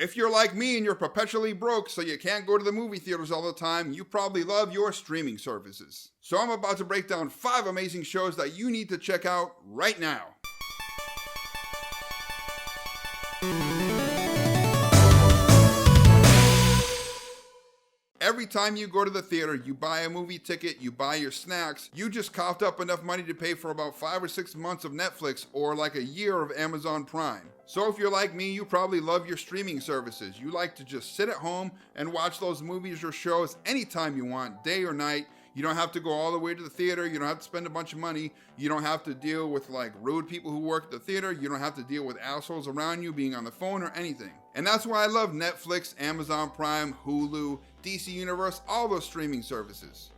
If you're like me and you're perpetually broke so you can't go to the movie theaters all the time, you probably love your streaming services. So I'm about to break down 5 amazing shows that you need to check out right now. Every time you go to the theater, you buy a movie ticket, you buy your snacks, you just coughed up enough money to pay for about 5 or 6 months of Netflix or like a year of Amazon Prime. So if you're like me, you probably love your streaming services. You like to just sit at home and watch those movies or shows anytime you want, day or night. You don't have to go all the way to the theater. You don't have to spend a bunch of money. You don't have to deal with like rude people who work at the theater. You don't have to deal with assholes around you being on the phone or anything. And that's why I love Netflix, Amazon Prime, Hulu, DC Universe, all those streaming services.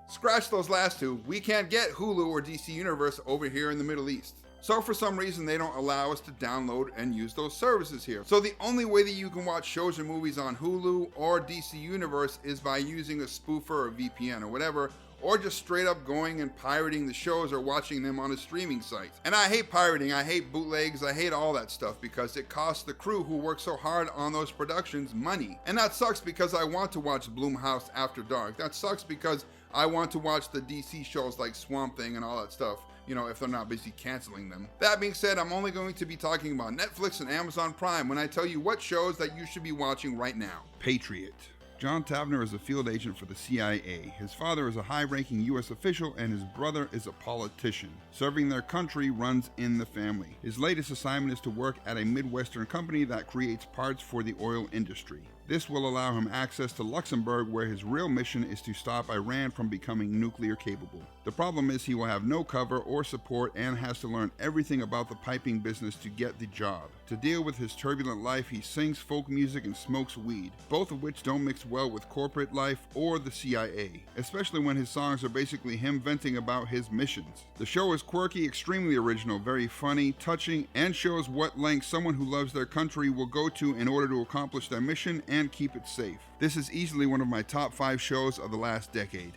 Scratch those last 2. We can't get Hulu or DC Universe over here in the Middle East. So for some reason, they don't allow us to download and use those services here. So the only way that you can watch shows or movies on Hulu or DC Universe is by using a spoofer or VPN or whatever, or just straight up going and pirating the shows or watching them on a streaming site. And I hate pirating, I hate bootlegs, I hate all that stuff because it costs the crew who work so hard on those productions money. And that sucks because I want to watch Blumhouse After Dark. That sucks because I want to watch the DC shows like Swamp Thing and all that stuff. You know, if they're not busy canceling them. That being said, I'm only going to be talking about Netflix and Amazon Prime when I tell you what shows that you should be watching right now. Patriot. John Tavner is a field agent for the CIA. His father is a high-ranking U.S. official and his brother is a politician. Serving their country runs in the family. His latest assignment is to work at a Midwestern company that creates parts for the oil industry. This will allow him access to Luxembourg, where his real mission is to stop Iran from becoming nuclear capable. The problem is he will have no cover or support and has to learn everything about the piping business to get the job. To deal with his turbulent life, he sings folk music and smokes weed, both of which don't mix well with corporate life or the CIA, especially when his songs are basically him venting about his missions. The show is quirky, extremely original, very funny, touching, and shows what lengths someone who loves their country will go to in order to accomplish their mission and keep it safe. This is easily one of my top 5 shows of the last decade.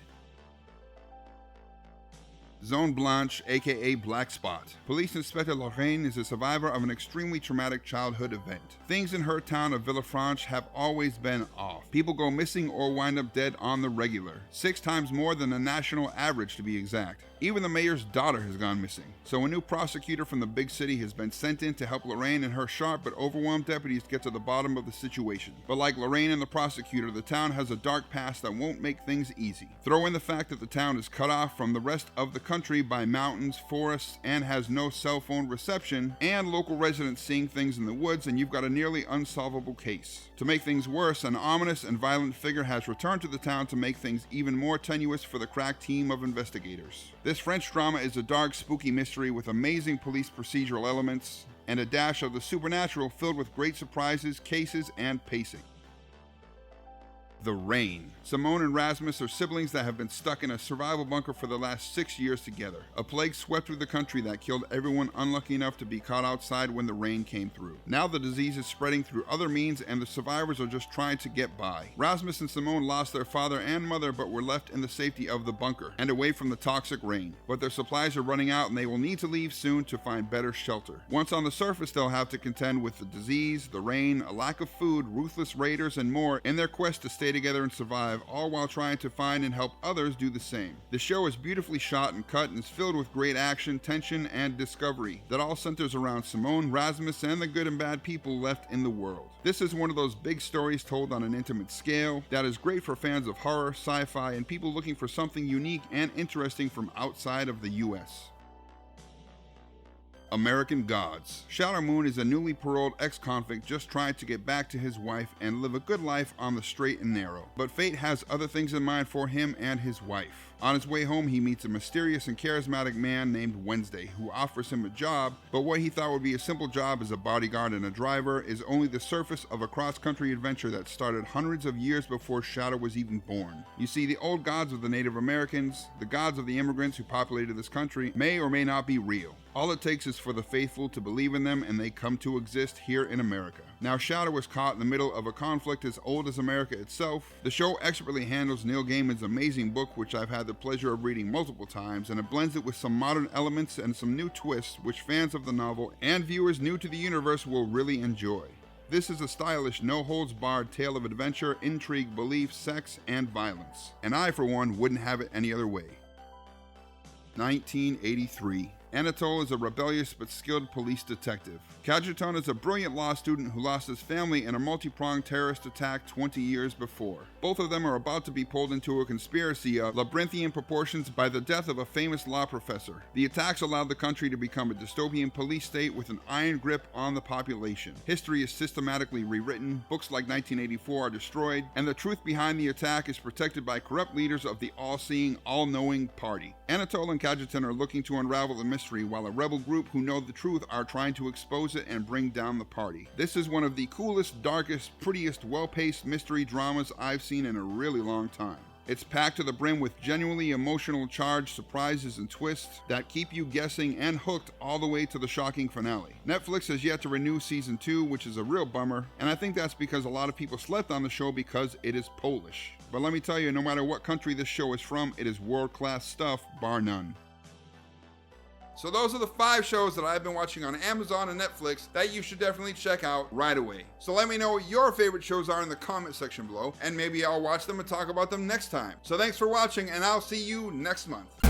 Zone Blanche, aka Black Spot. Police Inspector Lorraine is a survivor of an extremely traumatic childhood event. Things in her town of Villefranche have always been off. People go missing or wind up dead on the regular. 6 times more than the national average, to be exact. Even the mayor's daughter has gone missing. So a new prosecutor from the big city has been sent in to help Lorraine and her sharp but overwhelmed deputies get to the bottom of the situation. But like Lorraine and the prosecutor, the town has a dark past that won't make things easy. Throw in the fact that the town is cut off from the rest of the country by mountains, forests, and has no cell phone reception, and local residents seeing things in the woods, and you've got a nearly unsolvable case. To make things worse, an ominous and violent figure has returned to the town to make things even more tenuous for the crack team of investigators. This French drama is a dark, spooky mystery with amazing police procedural elements and a dash of the supernatural filled with great surprises, cases, and pacing. The Rain. Simone and Rasmus are siblings that have been stuck in a survival bunker for the last 6 years together. A plague swept through the country that killed everyone unlucky enough to be caught outside when the rain came through. Now the disease is spreading through other means and the survivors are just trying to get by. Rasmus and Simone lost their father and mother but were left in the safety of the bunker and away from the toxic rain. But their supplies are running out and they will need to leave soon to find better shelter. Once on the surface, they'll have to contend with the disease, the rain, a lack of food, ruthless raiders, and more in their quest to stay together and survive, all while trying to find and help others do the same. The show is beautifully shot and cut and is filled with great action, tension, and discovery that all centers around Simone, Rasmus, and the good and bad people left in the world. This is one of those big stories told on an intimate scale that is great for fans of horror, sci-fi, and people looking for something unique and interesting from outside of the US. American Gods. Shadow Moon is a newly paroled ex-convict just trying to get back to his wife and live a good life on the straight and narrow. But fate has other things in mind for him and his wife. On his way home, he meets a mysterious and charismatic man named Wednesday, who offers him a job, but what he thought would be a simple job as a bodyguard and a driver is only the surface of a cross-country adventure that started hundreds of years before Shadow was even born. You see, the old gods of the Native Americans, the gods of the immigrants who populated this country, may or may not be real. All it takes is for the faithful to believe in them and they come to exist here in America. Now, Shadow was caught in the middle of a conflict as old as America itself. The show expertly handles Neil Gaiman's amazing book, which I've had the pleasure of reading multiple times, and it blends it with some modern elements and some new twists, which fans of the novel and viewers new to the universe will really enjoy. This is a stylish, no-holds-barred tale of adventure, intrigue, belief, sex, and violence. And I, for one, wouldn't have it any other way. 1983. Anatole is a rebellious but skilled police detective. Kajetan is a brilliant law student who lost his family in a multi-pronged terrorist attack 20 years before. Both of them are about to be pulled into a conspiracy of labyrinthian proportions by the death of a famous law professor. The attacks allowed the country to become a dystopian police state with an iron grip on the population. History is systematically rewritten, books like 1984 are destroyed, and the truth behind the attack is protected by corrupt leaders of the all-seeing, all-knowing party. Anatole and Kajetan are looking to unravel the mystery, while a rebel group who know the truth are trying to expose it and bring down the party. This is one of the coolest, darkest, prettiest, well-paced mystery dramas I've seen in a really long time. It's packed to the brim with genuinely emotional charged surprises and twists that keep you guessing and hooked all the way to the shocking finale. Netflix has yet to renew season 2, which is a real bummer, and I think that's because a lot of people slept on the show because it is Polish. But let me tell you, no matter what country this show is from, it is world-class stuff, bar none. So those are the 5 shows that I've been watching on Amazon and Netflix that you should definitely check out right away. So let me know what your favorite shows are in the comment section below, and maybe I'll watch them and talk about them next time. So thanks for watching, and I'll see you next month.